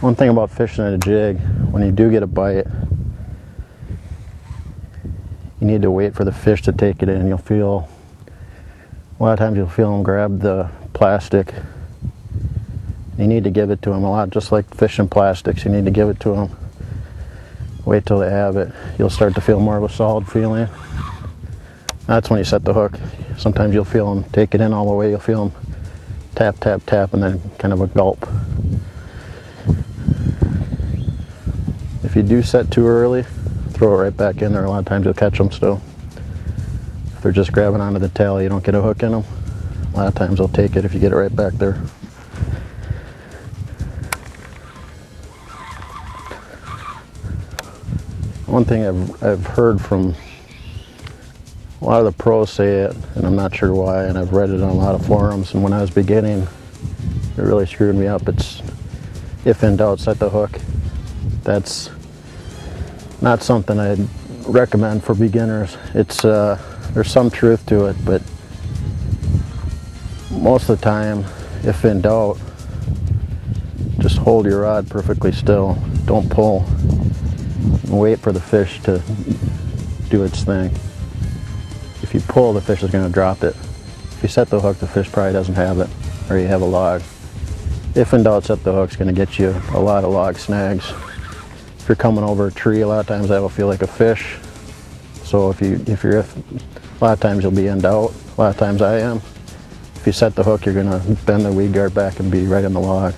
One thing about fishing at a jig, when you do get a bite, you need to wait for the fish to take it in. You'll feel, a lot of times you'll feel them grab the plastic. You need to give it to them a lot, just like fishing plastics. You need to give it to them. Wait till they have it. You'll start to feel more of a solid feeling. That's when you set the hook. Sometimes you'll feel them take it in all the way. You'll feel them tap, tap, tap, and then kind of a gulp. If you do set too early, throw it right back in there. A lot of times you'll catch them still. If they're just grabbing onto the tail, you don't get a hook in them. A lot of times they'll take it if you get it right back there. One thing I've heard from a lot of the pros say it, and I'm not sure why, and I've read it on a lot of forums, and when I was beginning, it really screwed me up. It's, if in doubt, set the hook. That's not something I'd recommend for beginners. It's there's some truth to it, but most of the time, if in doubt, just hold your rod perfectly still. Don't pull. Wait for the fish to do its thing. If you pull, the fish is going to drop it. If you set the hook, the fish probably doesn't have it, or you have a log. If in doubt, set the hook. It's going to get you a lot of log snags. If you're coming over a tree, a lot of times that will feel like a fish. So a lot of times you'll be in doubt. A lot of times I am. If you set the hook, you're going to bend the weed guard back and be right in the log.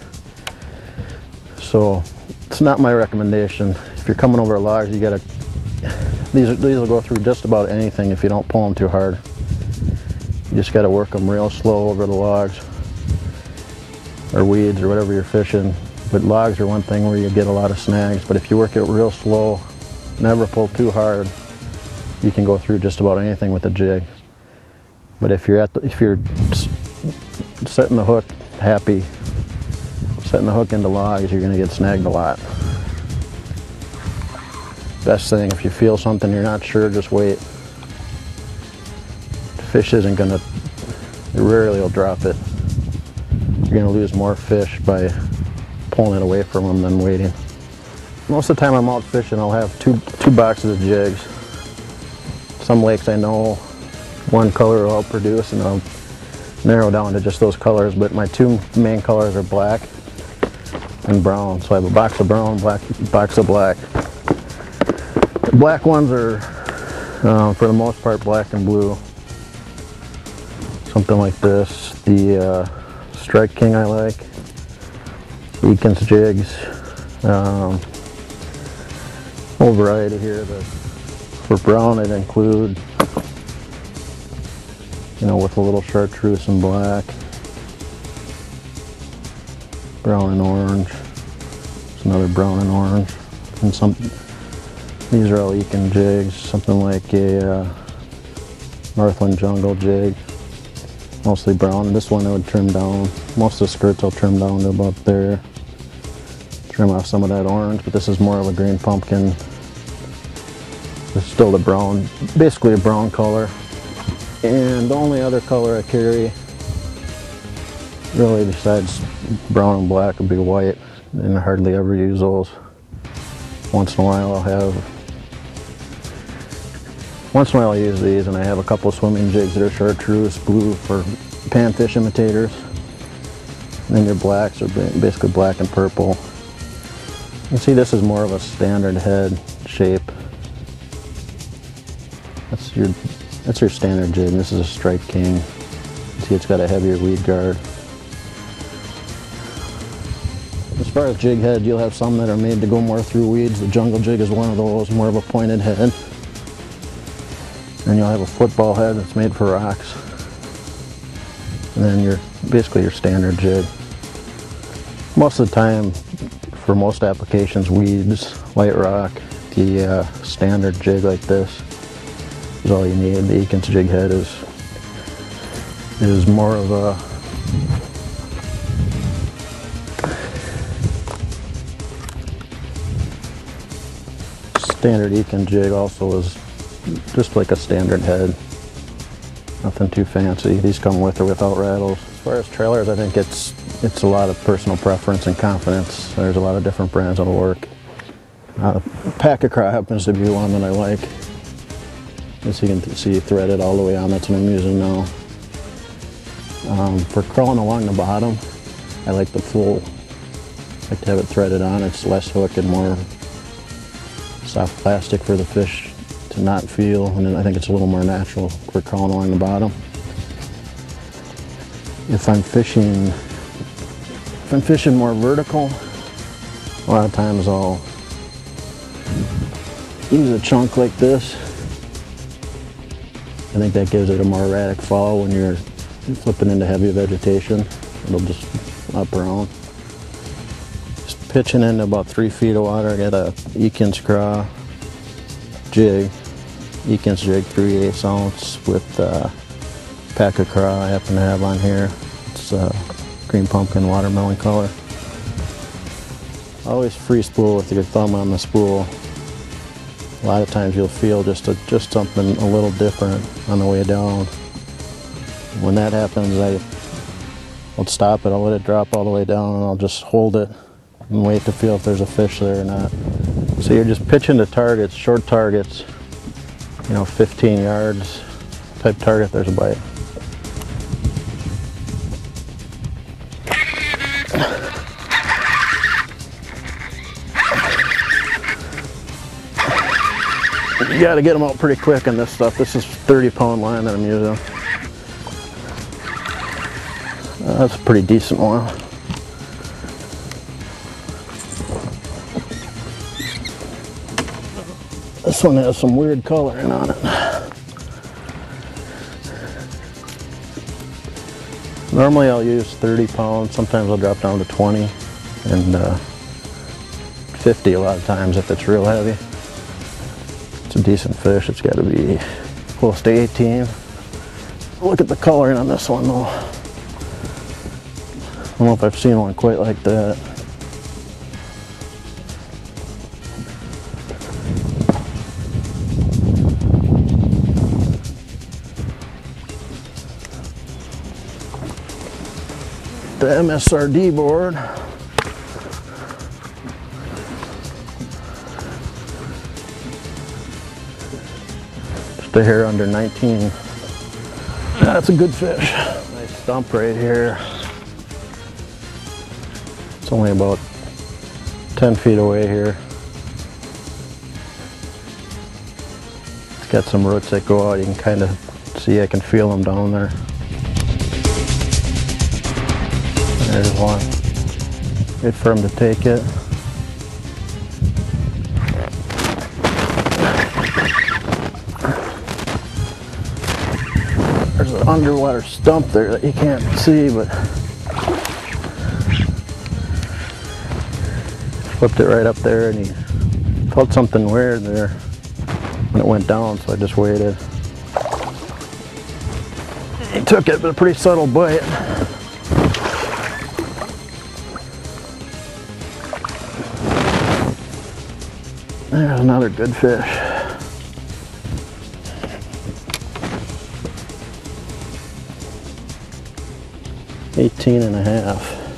So it's not my recommendation. If you're coming over logs, you gotta, these will go through just about anything if you don't pull them too hard. You just gotta work them real slow over the logs or weeds or whatever you're fishing. But logs are one thing where you get a lot of snags, but if you work it real slow, never pull too hard, you can go through just about anything with a jig. But if you're setting the hook happy, setting the hook into logs, you're going to get snagged a lot. Best thing, if you feel something you're not sure, just wait. The fish isn't going to, rarely will drop it. You're going to lose more fish by pulling it away from them than waiting. Most of the time I'm out fishing, I'll have two boxes of jigs. Some lakes I know one color will produce, and I'll narrow down to just those colors, but my two main colors are black and brown. So I have a box of brown, box of black. The black ones are, for the most part, black and blue. Something like this. The Strike King I like. Eakins jigs. Whole variety here. For brown, I'd include, with a little chartreuse and black. Brown and orange. There's another brown and orange. And these are all Eakins jigs. Something like a Northland Jungle jig. Mostly brown. This one I would trim down. Most of the skirts I'll trim down to about there. Trim off some of that orange, but this is more of a green pumpkin. It's still the brown, basically a brown color. And the only other color I carry, really besides brown and black, would be white, and I hardly ever use those. Once in a while I'll use these, and I have a couple of swimming jigs that are chartreuse blue for panfish imitators. And then your blacks are basically black and purple. You can see this is more of a standard head shape. That's your standard jig. This is a Strike King. You see it's got a heavier weed guard. As far as jig head, you'll have some that are made to go more through weeds. The Jungle jig is one of those, more of a pointed head. And you'll have a football head that's made for rocks. And then basically your standard jig. Most of the time, for most applications, weeds, light rock, the standard jig like this is all you need. The Eakins jig head is more of a standard Eakins jig. Also is just like a standard head. Nothing too fancy. These come with or without rattles. As far as trailers, I think it's it's a lot of personal preference and confidence. There's a lot of different brands that'll work. Pack-a-craw happens to be one that I like. As you can see, threaded all the way on. That's what I'm using now. For crawling along the bottom, I like the full. I like to have it threaded on. It's less hook and more soft plastic for the fish to not feel, and then I think it's a little more natural for crawling along the bottom. If I'm fishing more vertical, a lot of times I'll use a chunk like this. I think that gives it a more erratic fall when you're flipping into heavy vegetation. It'll just up around. Just pitching into about 3 feet of water. I got a Eakins craw jig, Eakins jig 3/8 ounce with Pack-a-craw I happen to have on here. It's green pumpkin watermelon color. Always free spool with your thumb on the spool. A lot of times you'll feel just something a little different on the way down. When that happens, I'll stop it, I'll let it drop all the way down, and I'll just hold it and wait to feel if there's a fish there or not. So you're just pitching to targets, short targets, 15 yards type target, there's a bite. You got to get them out pretty quick on this stuff. This is 30-pound line that I'm using. That's a pretty decent one. This one has some weird coloring on it. Normally I'll use 30 pounds. Sometimes I'll drop down to 20 and 50 a lot of times if it's real heavy. It's a decent fish. It's got to be close to 18. Look at the coloring on this one though. I don't know if I've seen one quite like that. The MSRD board. Just a hair under 19. That's a good fish. Nice stump right here. It's only about 10 feet away here. It's got some roots that go out. You can kind of see, I can feel them down there. There's one. Wait for him to take it. There's an underwater stump there that you can't see, but flipped it right up there, and he felt something weird there when it went down, so I just waited. He took it, but a pretty subtle bite. There's another good fish. 18 and a half.